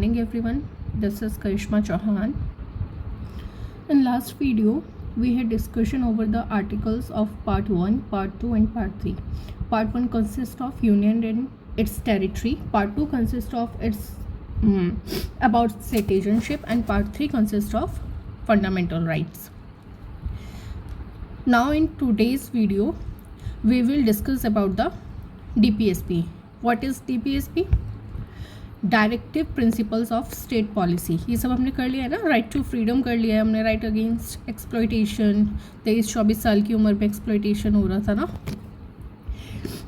morning everyone, this is Karishma Chauhan. In last video we had discussion over the articles of part 1, part 2 and part 3. Part 1 consists of union and its territory, part 2 consists of its about citizenship, and part 3 consists of fundamental rights. Now in today's video we will discuss about the DPSP. What is DPSP? Directive principles of state policy. ये सब हमने कर लिया है ना. Right to freedom कर लिया है हमने, राइट अगेंस्ट एक्सप्लॉयटेशन. 23-24 साल की उम्र में एक्सप्लॉयटेशन हो रहा था ना.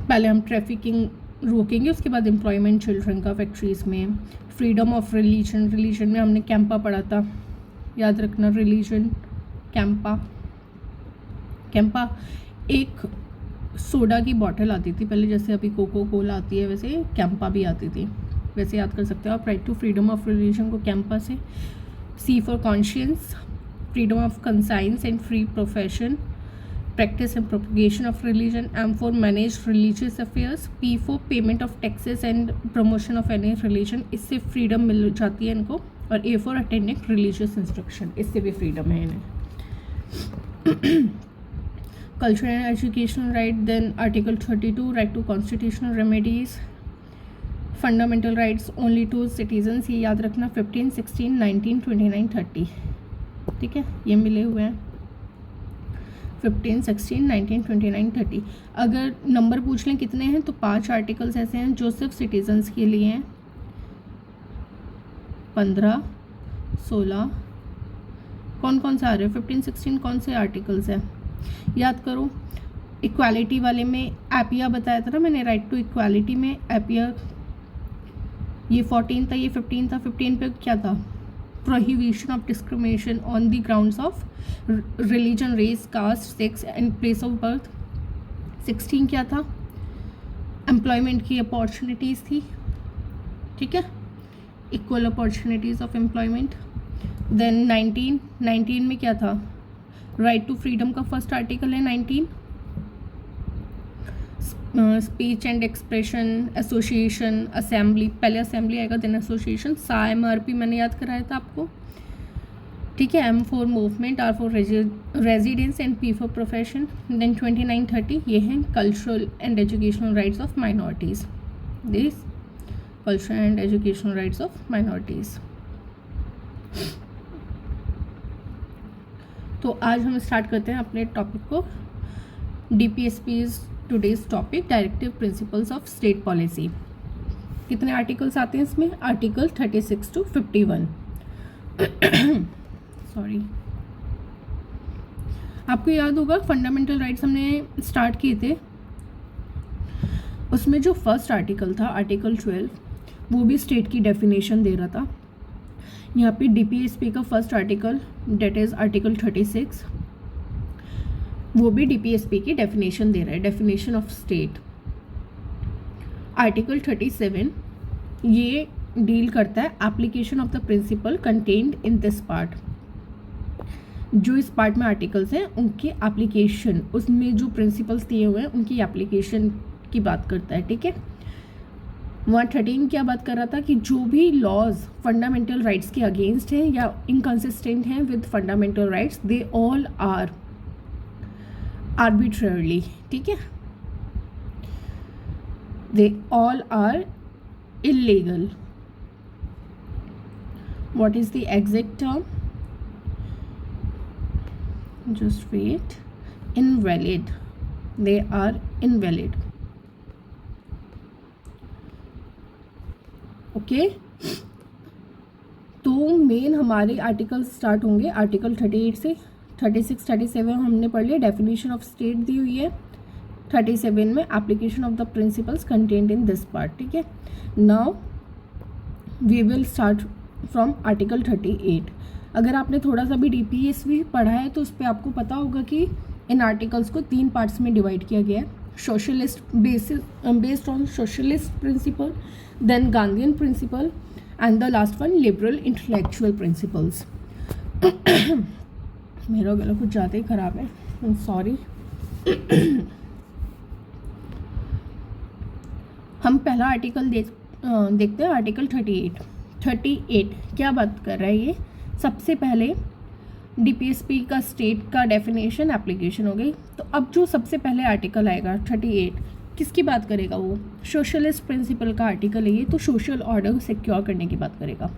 पहले हम ट्रैफिकिंग रोकेंगे, उसके बाद एम्प्लॉयमेंट चिल्ड्रन का फैक्ट्रीज़ में. फ्रीडम ऑफ रिलीजन, रिलीजन में हमने कैंपा पढ़ा था, याद रखना. रिलीजन कैंपा. कैंपा एक सोडा की बॉटल आती थी पहले, जैसे अभी कोको कोला आती है वैसे कैंपा भी आती थी, वैसे याद कर सकते हो आप. Right to freedom of religion को कैंपा से. C for conscience, freedom of conscience and free profession, practice and propagation of religion. M for manage religious affairs. P for payment of taxes and promotion of any religion, इससे freedom मिल जाती है इनको. और A for attending religious instruction, इससे भी freedom है इन्हें. Cultural and educational right. Then article 32 right to constitutional remedies. Fundamental rights only to citizens, ये याद रखना. 15, 16, 19, 29, 30. ठीक है, ये मिले हुए हैं 15, 16, 19, 29, 30. अगर नंबर पूछ लें कितने हैं तो 5 आर्टिकल्स ऐसे हैं जो सिर्फ सिटीजन्स के लिए हैं. 15, 16 कौन कौन से आ रहे हैं? 15, 16 कौन से आर्टिकल्स हैं याद करो. इक्वालिटी वाले में एपिया बताया था ना मैंने, राइट टू इक्वालिटी में एपिया ये 14 था, ये 15 था. 15 पे क्या था? Prohibition of discrimination on the grounds of religion, race, caste, sex and place of birth. 16 क्या था? एम्प्लॉयमेंट की अपॉर्चुनिटीज़ थी. ठीक है, equal opportunities of employment. Then 19 में क्या था? राइट टू फ्रीडम का फर्स्ट आर्टिकल है 19. Speech and expression, association, assembly. पहले असेंबली आएगा देन एसोसिएशन. MRP मैंने याद कराया था आपको. ठीक है. M for movement, R for residence and P for profession. Then 29, 30 ये हैं cultural and educational rights of minorities. This cultural and educational rights of minorities. तो आज हम स्टार्ट करते हैं अपने टॉपिक को. DPSP is today's topic, directive principles of state policy. कितने आर्टिकल्स आते हैं इसमें? Article 36 to 51. सॉरी. आपको याद होगा फंडामेंटल राइट्स हमने स्टार्ट किए थे, उसमें जो फर्स्ट आर्टिकल था आर्टिकल 12 वो भी स्टेट की डेफिनेशन दे रहा था. यहाँ पे DPSP का first article that is article 36, वो भी DPSP की डेफिनेशन दे रहा है, डेफिनेशन ऑफ स्टेट. आर्टिकल 37 ये डील करता है application of the principle contained in this part. जो इस पार्ट में आर्टिकल्स हैं उनके एप्लीकेशन, उसमें जो प्रिंसिपल्स दिए हुए हैं उनकी एप्लीकेशन की बात करता है. ठीक है. 113 क्या बात कर रहा था कि जो भी लॉज फंडामेंटल राइट्स के अगेंस्ट हैं या इनकंसिस्टेंट हैं with fundamental rights, they all are arbitrarily. ठीक है, they all are illegal. What is the exact term? Just wait. Invalid. They are invalid. Okay. तो मेन हमारे आर्टिकल स्टार्ट होंगे article 38 से. 36, 37 हमने पढ़ लिया, डेफिनेशन ऑफ स्टेट दी हुई है. 37 में application of the principles contained in this part. ठीक है. Now we will start from article 38. अगर आपने थोड़ा सा भी DPSP पढ़ा है तो उस पर आपको पता होगा कि इन आर्टिकल्स को 3 पार्ट्स में डिवाइड किया गया है. Socialist based on socialist principle, then Gandhian principle and the last one liberal intellectual principles. मेरा गला कुछ ज़्यादा ही ख़राब है, आई एम सॉरी. हम पहला आर्टिकल देखते हैं, आर्टिकल 38. 38 क्या बात कर रहा है ये? सबसे पहले डीपीएसपी का स्टेट का डेफिनेशन एप्लीकेशन हो गई। तो अब जो सबसे पहले आर्टिकल आएगा 38 किसकी बात करेगा? वो सोशलिस्ट प्रिंसिपल का आर्टिकल है ये, तो सोशल ऑर्डर सिक्योर करने की बात करेगा।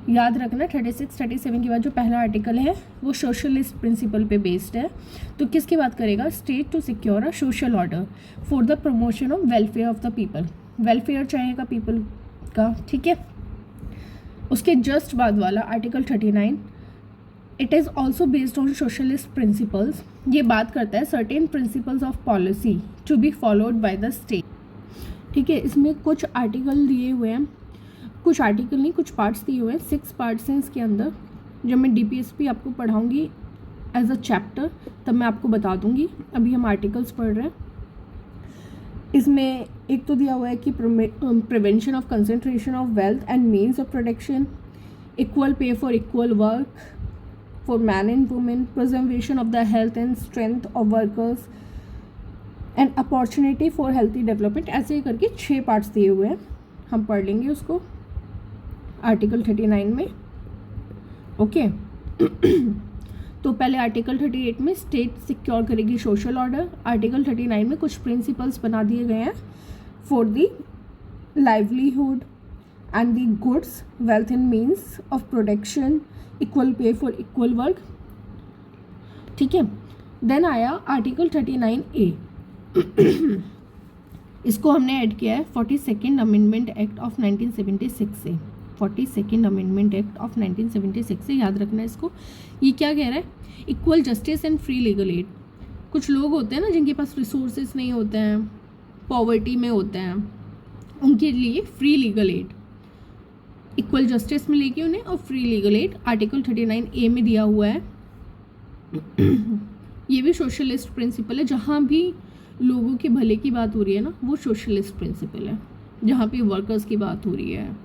याद रखना 36 37 के बाद जो पहला आर्टिकल है वो सोशलिस्ट प्रिंसिपल पे बेस्ड है। तो किसकी बात करेगा? State to secure a social order for the promotion of welfare of the people. Welfare चाहेगा पीपल का, ठीक है। उसके जस्ट बाद वाला article 39, it is also based on socialist principles. ये बात करता है certain principles of policy to be followed by the state, ठीक है। इसमें कुछ आर्टिकल दिए हुए हैं, कुछ आर्टिकल नहीं, कुछ पार्ट्स दिए हुए हैं, 6 पार्ट्स हैं इसके अंदर। जब मैं डीपीएसपी आपको पढ़ाऊँगी एज अ चैप्टर तब मैं आपको बता दूँगी, अभी हम आर्टिकल्स पढ़ रहे हैं। इसमें एक तो दिया हुआ है कि prevention of concentration of wealth and means of production, equal pay for equal work for man and women, preservation of the health and strength of workers and opportunity for healthy development. ऐसे ही करके 6 parts दिए हुए हैं, हम पढ़ लेंगे उसको article 39 में, ओके। तो पहले आर्टिकल 38 में स्टेट सिक्योर करेगी सोशल ऑर्डर। आर्टिकल 39 में कुछ प्रिंसिपल्स बना दिए गए हैं for the livelihood and the goods, wealth and means of production, equal pay for equal work, ठीक है। देन आया आर्टिकल 39A इसको हमने ऐड किया है 42nd अमेंडमेंट एक्ट ऑफ 1976 से। 42nd अमेंडमेंट एक्ट ऑफ 1976 से, याद रखना इसको। ये क्या कह रहा है? Equal justice and free legal add. कुछ लोग होते हैं ना जिनके पास रिसोर्सेज नहीं होते हैं, पॉवर्टी में होते हैं, उनके लिए free legal add, equal justice मिलेगी उन्हें और free legal add article 39A में दिया हुआ है। ये भी सोशलिस्ट प्रिंसिपल है। जहाँ भी लोगों के भले की बात हो रही है ना, वो सोशलिस्ट प्रिंसिपल है। जहाँ पे वर्कर्स की बात हो रही है,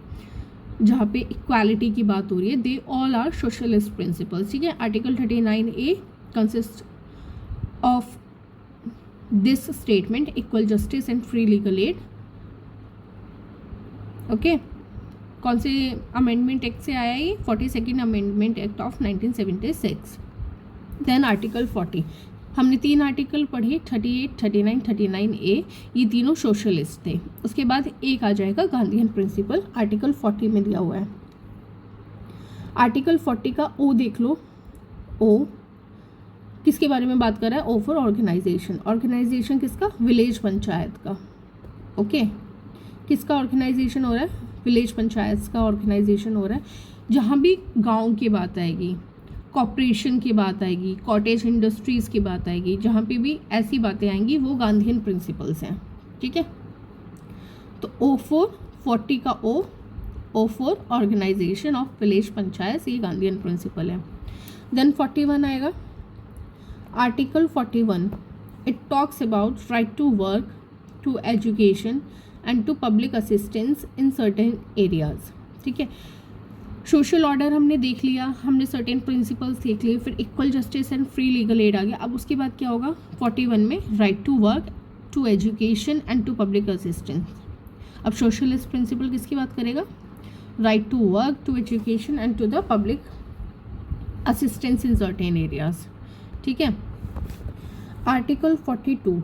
जहाँ पे इक्वालिटी की बात हो रही है, they all are socialist principles, ठीक है। Article 39A consist of this statement, equal justice and free legal aid, okay. कौन से अमेंडमेंट एक्ट से आया ये? 42nd amendment act of 1976। Then article 40, हमने 3 आर्टिकल पढ़े, 38, 39, 39A, ये तीनों सोशलिस्ट थे। उसके बाद एक आ जाएगा गांधीयन प्रिंसिपल, आर्टिकल 40 में दिया हुआ है। आर्टिकल 40 का O देख लो। O किसके बारे में बात कर रहा है? O for organisation. ऑर्गेनाइजेशन किसका? विलेज पंचायत का, ओके। किसका ऑर्गेनाइजेशन हो रहा है? विलेज पंचायत का ऑर्गेनाइजेशन हो रहा है। जहाँ भी गाँव की बात आएगी, कॉर्पोरेशन की बात आएगी, कॉटेज इंडस्ट्रीज़ की बात आएगी, जहाँ पे भी ऐसी बातें आएंगी वो गांधीयन प्रिंसिपल्स हैं, ठीक है। तो O फॉर 40 का O for organisation of village panchayat, ये गांधीयन प्रिंसिपल है। देन 41 आएगा, article 41, it talks about right to work, to education and to public assistance in certain areas, ठीक है। सोशल ऑर्डर हमने देख लिया, हमने सर्टेन प्रिंसिपल्स देख लिए, फिर equal justice and free legal aid आ गया। अब उसके बाद क्या होगा? 41 में right to work, to education and to public assistance. अब सोशलिस्ट प्रिंसिपल किसकी बात करेगा? Right to work, to education and to the public assistance in certain areas, ठीक है। आर्टिकल 42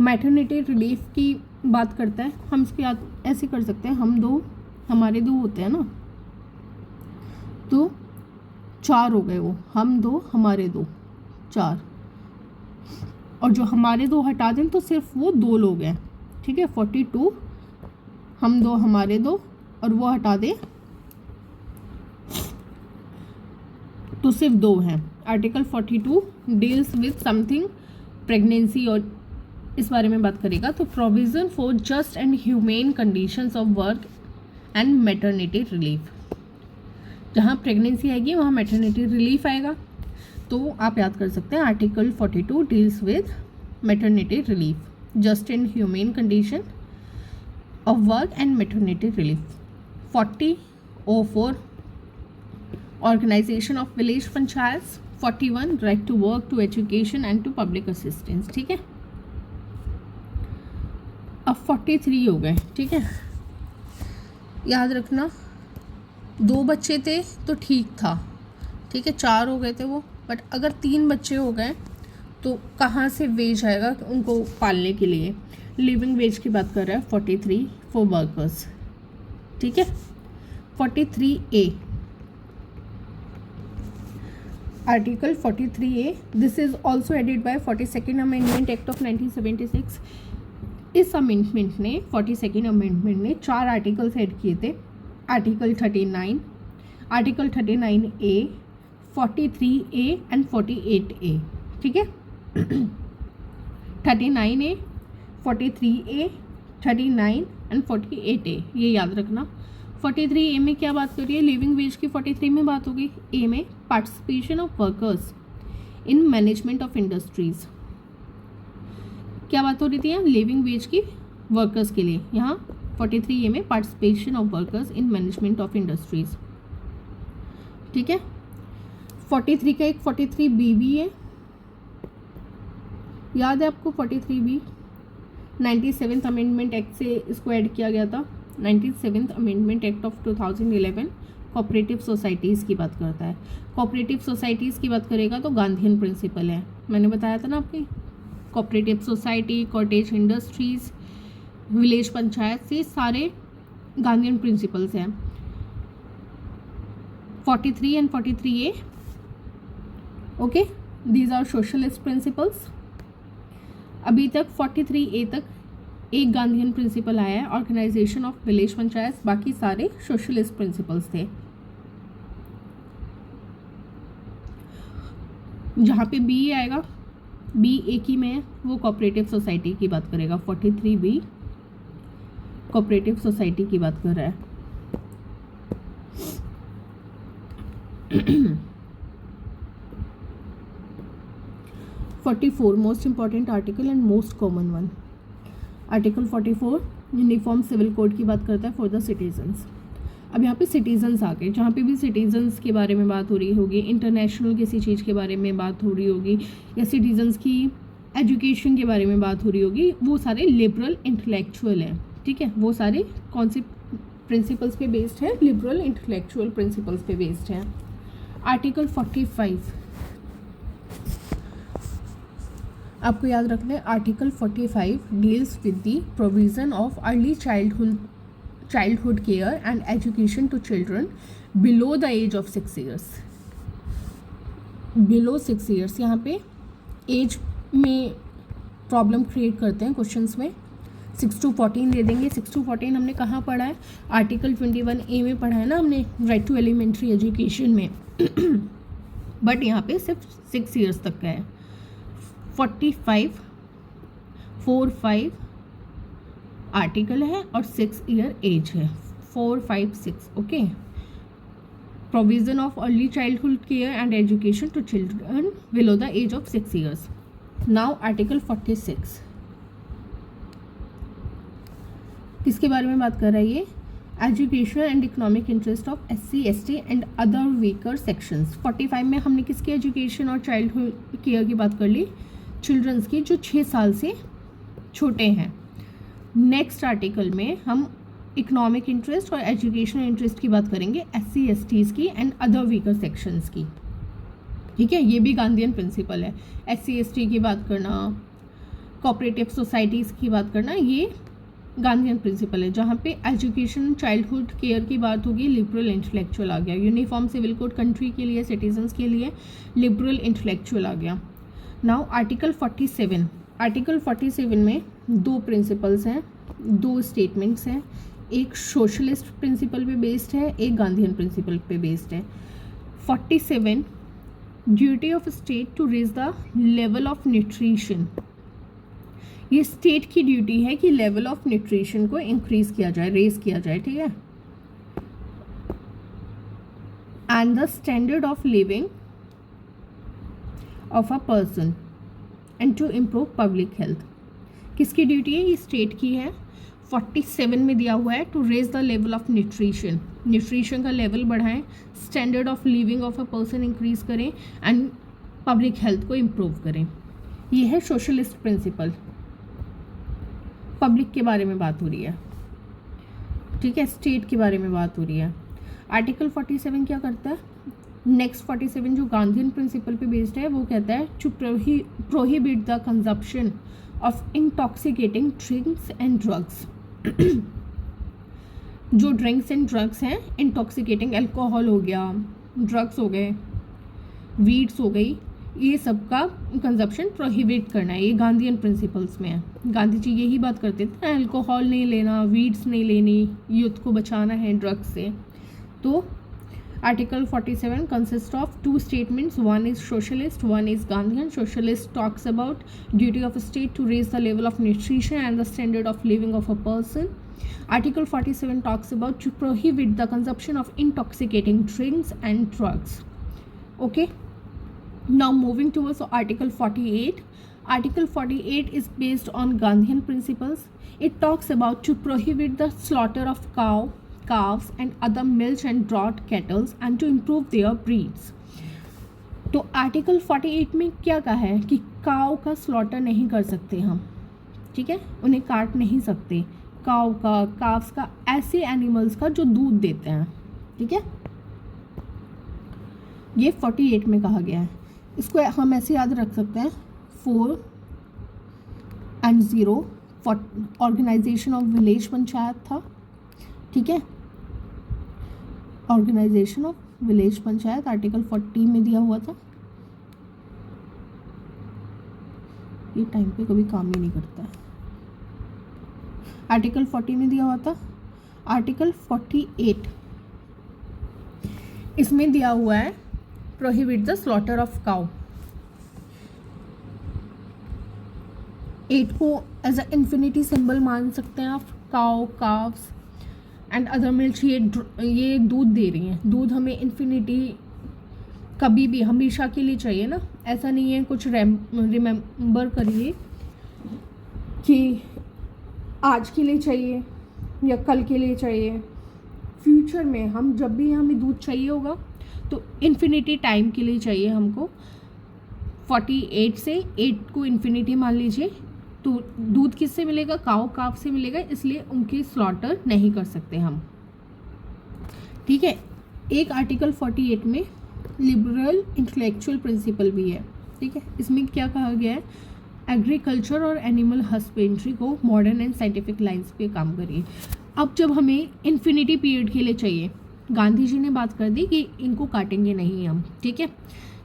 मैटरनिटी रिलीफ की बात करता है। हम इसके ऐसे कर सकते हैं, हमारे दो होते हैं ना, तो 4 हो गए वो, हम 2 हमारे 2 4, और जो हमारे 2 हटा दें तो सिर्फ वो 2 लोग हैं, ठीक है। 42 हम 2 हमारे 2 और वो हटा दें तो सिर्फ 2 हैं। Article 42 deals with something pregnancy और इस बारे में बात करेगा। तो provision for just and humane conditions of work and maternity relief, जहाँ प्रेगनेंसी आएगी वहाँ मैटरनिटी रिलीफ आएगा। तो आप याद कर सकते हैं article 42 deals with maternity relief, just and humane condition of work and maternity relief. 40 O for organisation of village panchayat, 41 right to work, to education and to public assistance, ठीक है। अब 43 हो गए, ठीक है। याद रखना 2 बच्चे थे तो ठीक था, ठीक है, 4 हो गए थे वो, बट अगर 3 बच्चे हो गए तो कहाँ से वेज आएगा उनको पालने के लिए। लिविंग वेज की बात कर रहा है 43 फॉर वर्कर्स, ठीक है। 43A, article 43A, this is also added by 42nd amendment act of 1976। इस अमेंडमेंट ने 42nd अमेंडमेंट ने 4 आर्टिकल्स ऐड किए थे। Article 39, article 39A, 43A and 48A, ठीक है। 39A, 43A, 39 एंड 48A, ये याद रखना। 43A में क्या बात करिए, लिविंग वेज की 43 में बात होगी। ए में participation of workers in management of industries, क्या बात हो रही थी यहाँ, लिविंग वेज की वर्कर्स के लिए। यहाँ 43A में participation of workers in management of industries, ठीक है। 43 का एक 43B भी है, याद है आपको 43B, 97th अमेंडमेंट एक्ट से इसको ऐड किया गया था। 97th amendment act of 2011 cooperative societies की बात करता है। कोऑपरेटिव सोसाइटीज़ की बात करेगा तो गांधीयन प्रिंसिपल है, मैंने बताया था ना आपकी। Cooperative society, cottage industries, village panchayat, से सारे गांधीयन प्रिंसिपल्स हैं। 43 and 43A, okay, these are socialist principles. अभी तक 43A तक एक गांधीयन प्रिंसिपल आया है, ऑर्गेनाइजेशन ऑफ विलेज पंचायत, बाकी सारे सोशलिस्ट प्रिंसिपल्स थे। जहाँ पे बी आएगा, बी एक ही में है, वो कोऑपरेटिव सोसाइटी की बात करेगा। 43B कोऑपरेटिव सोसाइटी की बात कर रहा है। 44 most important article and most common one. Article 44 uniform civil code की बात करता है फॉर द सिटीजन्स। अब यहाँ पे सिटीजन्स आ गए, जहाँ पे भी सिटीजन्स के बारे में बात हो रही होगी, इंटरनेशनल किसी चीज़ के बारे में बात हो रही होगी, या सिटीजन्स की एजुकेशन के बारे में बात हो रही होगी, वो सारे लिबरल इंटेलेक्चुअल हैं, ठीक है। वो सारे कौन से प्रिंसिपल्स पे बेस्ड है, लिबरल इंटेलेक्चुअल प्रिंसिपल्स पे बेस्ड है। आर्टिकल 45 आपको याद रखना है, article 45 deals with the provision of early childhood care and education to children below the age of 6 years. Below 6 years, यहाँ पे एज में प्रॉब्लम क्रिएट करते हैं क्वेश्चंस में। 6 to 14 दे देंगे। 6 to 14 हमने कहाँ पढ़ा है, आर्टिकल 21A में पढ़ा है ना हमने, राइट टू एलिमेंट्री एजुकेशन में। बट यहाँ पे सिर्फ 6 ईयर्स तक का है। 45 आर्टिकल है और 6 ईयर एज है। 4, 5, 6, okay. Provision of early childhood care and education to children below the age of 6 years. Now article 46 किसके बारे में बात कर रहा है ये, education and economic interest of SC, ST and other weaker sections. 45 में हमने किसकी एजुकेशन और चाइल्डहुड केयर की बात कर ली, चिल्ड्रंस की जो 6 साल से छोटे हैं। नेक्स्ट आर्टिकल में हम इकोनॉमिक इंटरेस्ट और एजुकेशनल इंटरेस्ट की बात करेंगे, SC, STs की एंड अदर वीकर सेक्शंस की, ठीक है। ये भी गांधीयन प्रिंसिपल है। SC, ST की बात करना, कोऑपरेटिव सोसाइटीज़ की बात करना, ये गांधीयन प्रिंसिपल है। जहाँ पे एजुकेशन चाइल्डहुड केयर की बात होगी, लिबरल इंटेलेक्चुअल आ गया। यूनिफॉर्म सिविल कोड कंट्री के लिए, सिटीजन्स के लिए लिबरल इंटेलेक्चुअल आ गया। नाउ आर्टिकल 47, आर्टिकल 47 में 2 प्रिंसिपल्स हैं, 2 स्टेटमेंट्स हैं। एक सोशलिस्ट प्रिंसिपल पे बेस्ड है, एक गांधीयन प्रिंसिपल पे बेस्ड है। 47 duty of state to raise the level of nutrition. ये स्टेट की ड्यूटी है कि लेवल ऑफ न्यूट्रिशन को इंक्रीज किया जाए, रेज किया जाए, ठीक है। And the standard of living of a person and to improve public health. किसकी ड्यूटी है, ये स्टेट की है। 47 में दिया हुआ है to raise the level of nutrition, nutrition का लेवल बढ़ाएं, standard of living of a person increase करें एंड पब्लिक हेल्थ को इम्प्रूव करें। ये है सोशलिस्ट प्रिंसिपल, पब्लिक के बारे में बात हो रही है। ठीक है, स्टेट के बारे में बात हो रही है। आर्टिकल 47 क्या करता है, नेक्स्ट 47 जो गांधीयन प्रिंसिपल पे बेस्ड है वो कहता है to prohibit the consumption of intoxicating drinks and drugs. जो ड्रिंक्स एंड ड्रग्स हैं, इंटॉक्सिकेटिंग अल्कोहल हो गया, ड्रग्स हो गए, वीड्स हो गई, ये सब का कंजप्शन प्रोहिबिट करना है। ये गांधीयन प्रिंसिपल्स में है। गांधी जी यही बात करते थे, अल्कोहल नहीं लेना, वीड्स नहीं लेनी, यूथ को बचाना है ड्रग्स से। तो article 47 consists of two statements. One is socialist, one is Gandhian. Socialist talks about duty of a state to raise the level of nutrition and the standard of living of a person. Article 47 talks about to prohibit the consumption of intoxicating drinks and drugs. Okay. Now moving towards Article 48. Article 48 is based on Gandhian principles. It talks about to prohibit the slaughter of calves and other milch and draught cattle and to improve their breeds. तो article 48 में क्या कहा है कि काव का slaughter नहीं कर सकते हम, ठीक है, उन्हें काट नहीं सकते, काव का, काव्स का, ऐसे एनिमल्स का जो दूध देते हैं, ठीक है, ये 48 में कहा गया है। इसको हम ऐसे याद रख सकते हैं 4 and 0 organisation of village panchayat था, ठीक है, organisation of village panchayat article 40 में दिया हुआ था। ये टाइम पे कभी काम ही नहीं करता है। आर्टिकल 40 में दिया हुआ था। आर्टिकल 48 इसमें दिया हुआ है prohibit the slaughter of cow. 8 को एज अ इन्फिनिटी सिंबल मान सकते हैं आप। Cow, calves and other milk, ये दूध दे रही हैं, दूध हमें इन्फिनिटी कभी भी हमेशा के लिए चाहिए ना, ऐसा नहीं है। कुछ रिमेंबर करिए कि आज के लिए चाहिए या कल के लिए चाहिए, फ्यूचर में हम जब भी हमें दूध चाहिए होगा तो इन्फिनिटी टाइम के लिए चाहिए हमको। 48 से 8 को इन्फिनिटी मान लीजिए, तो दूध किससे मिलेगा, काव से मिलेगा, इसलिए उनकी स्लॉटर नहीं कर सकते हम, ठीक है। एक आर्टिकल 48 में लिबरल इंटेलेक्चुअल प्रिंसिपल भी है, ठीक है। इसमें क्या कहा गया है, एग्रीकल्चर और एनिमल हस्बेंड्री को मॉडर्न एंड साइंटिफिक लाइन्स पे काम करिए। अब जब हमें इन्फिनिटी पीरियड के लिए चाहिए, गांधी जी ने बात कर दी कि इनको काटेंगे नहीं हम, ठीक है,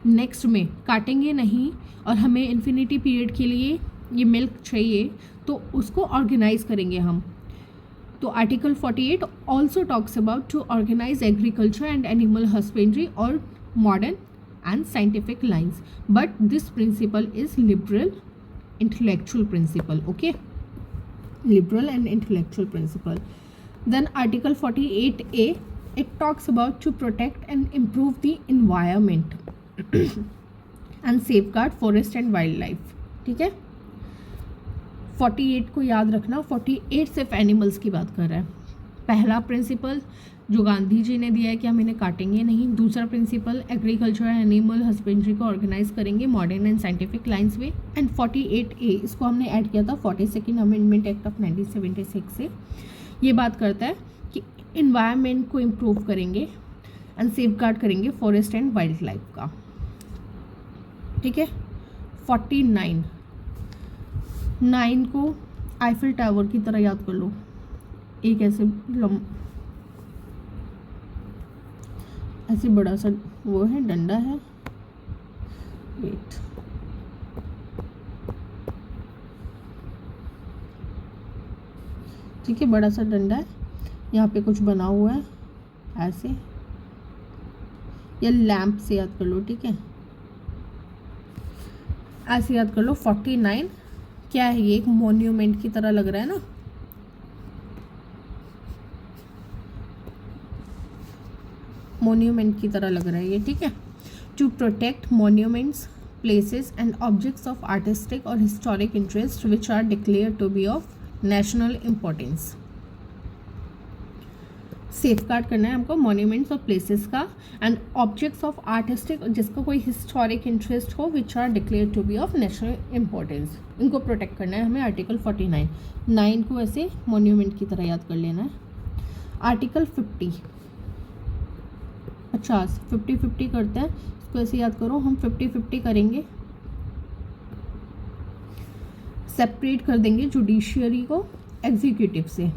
नेक्स्ट में काटेंगे नहीं और हमें इन्फिनिटी पीरियड के लिए ये मिल्क चाहिए, तो उसको ऑर्गेनाइज करेंगे हम। तो article 48 also talks about to organise agriculture and animal husbandry और modern and scientific lines, but this principle is liberal intellectual principle. Okay, liberal and intellectual principle. Then article 48A, it talks about to protect and improve the environment and safeguard forest and wildlife. ठीक है, 48 को याद रखना। 48 सिर्फ animals की बात कर रहा है। पहला प्रिंसिपल जो गांधी जी ने दिया है कि हम इन्हें काटेंगे नहीं। दूसरा principle agriculture and animal husbandry को ऑर्गेनाइज करेंगे मॉडर्न एंड साइंटिफिक लाइंस में। एंड 48A इसको हमने ऐड किया था 42nd अमेंडमेंट एक्ट ऑफ 1976 से। ये बात करता है कि इन्वायरमेंट को इम्प्रूव करेंगे एंड सेफगार्ड करेंगे फॉरेस्ट एंड वाइल्ड लाइफ का, ठीक है। 49 9 को आईफिल टावर की तरह याद कर लो। एक ऐसे बड़ा सा वो है, डंडा है, वेट, ठीक है, बड़ा सा डंडा है, यहाँ पे कुछ बना हुआ है ऐसे, या लैंप से याद कर लो, ठीक है, ऐसे याद कर लो। 49 क्या है, ये एक मॉन्यूमेंट की तरह लग रहा है ना, मॉन्यूमेंट की तरह लग रहा है ये, ठीक है। To protect monuments, places and objects of artistic और historic interest which are declare to be of national importance. Safeguard करना है हमको मॉन्यूमेंट्स और प्लेसेस का, एंड ऑब्जेक्ट्स ऑफ आर्टिस्टिक, जिसका कोई हिस्टोरिक इंटरेस्ट हो, which are declare to be of national importance, इनको प्रोटेक्ट करना है हमें। आर्टिकल 49 9 को ऐसे मॉन्यूमेंट की तरह याद कर लेना है। आर्टिकल 50 50 करते हैं, इसको ऐसे याद करो, हम 50 करेंगे, सेपरेट कर देंगे जुडिशियरी को एग्जीक्यूटिव से,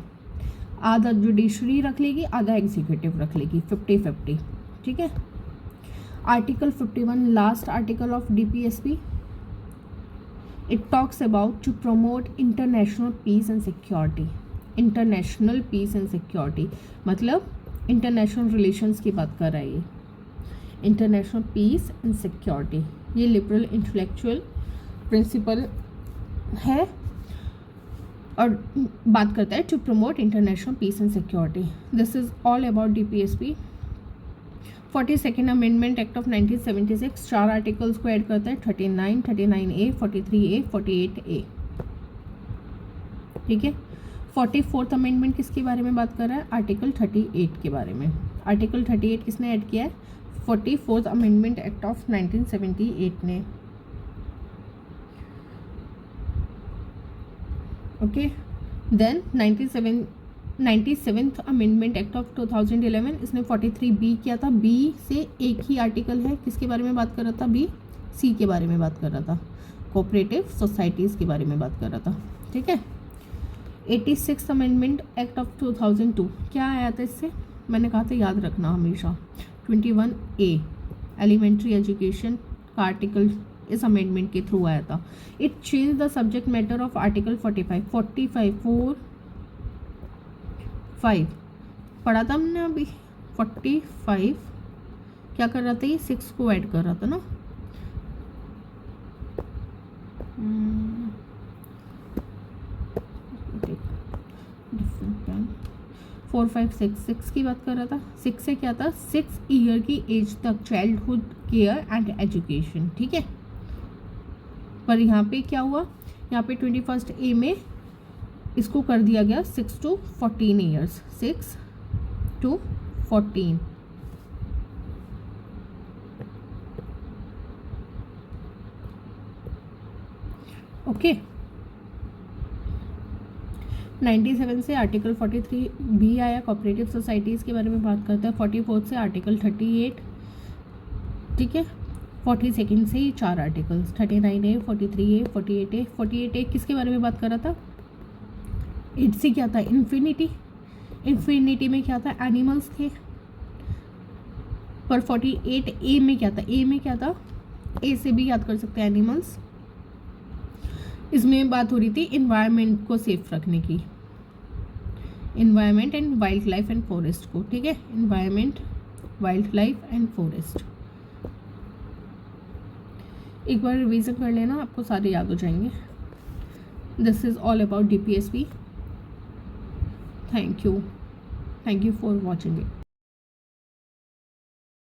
आधा जुडिशरी रख लेगी, आधा एग्जीक्यूटिव रख लेगी, 50-50, ठीक है। Article 51 last article of DPSP, it talks about to promote international peace and security. International peace and security मतलब इंटरनेशनल रिलेशंस की बात कर रहा है ये, इंटरनेशनल पीस एंड सिक्योरिटी, ये लिबरल इंटेलेक्चुअल प्रिंसिपल है और बात करता है to promote international peace and security. This is all about DPSP. 42nd amendment act of 1976 4 articles को ऐड करता है, 39, 39A, 43A, 48A, ठीक है। 44th अमेंडमेंट किसके बारे में बात कर रहा है? आर्टिकल 38 के बारे में। आर्टिकल 38 किसने ऐड किया है? 44th अमेंडमेंट एक्ट ऑफ 1978 ने, okay. Then 97th amendment act of 2011, इसने 43B किया था। बी से एक ही आर्टिकल है, किसके बारे में बात कर रहा था? बी, सी के बारे में बात कर रहा था, कोऑपरेटिव सोसाइटीज़ के बारे में बात कर रहा था, ठीक है। 86th अमेंडमेंट एक्ट ऑफ 2002, क्या आया था इससे? मैंने कहा था याद रखना हमेशा, 21A एलिमेंट्री एजुकेशन का आर्टिकल इस अमेंडमेंट के थ्रू आया था। It change the subject matter of article 45 पढ़ा था हमने अभी। 45 क्या कर रहा था? ये 6 को ऐड कर रहा था ना, 4, 5, 6 की बात कर रहा था। 6 से क्या था? 6 ईयर की एज तक चाइल्डहुड केयर एंड एजुकेशन, ठीक है। पर यहाँ पे क्या हुआ? यहाँ पे 21A में इसको कर दिया गया 6 to 14 ईयर्स, 6 to 14, ओके। 97 से आर्टिकल 43B आया, कोऑपरेटिव सोसाइटीज़ के बारे में बात करता है। 44 से आर्टिकल 38, ठीक है। 42nd से ये 4 articles, 39A, 43A, 48A। 48A किसके बारे में बात कर रहा था? 8 से क्या था? इन्फिनिटी। इन्फिनिटी में क्या था? एनिमल्स थे। पर 48A में क्या था? ए में क्या था? ए से भी याद कर सकते हैं, एनिमल्स। इसमें बात हो रही थी इन्वायरमेंट को सेफ रखने की, environment and wild life and forest को, ठीक है। Environment, wild life and forest. एक बार रिवीजन कर लेना, आपको सारे याद हो जाएंगे। This is all about DPSP. Thank you for watching it.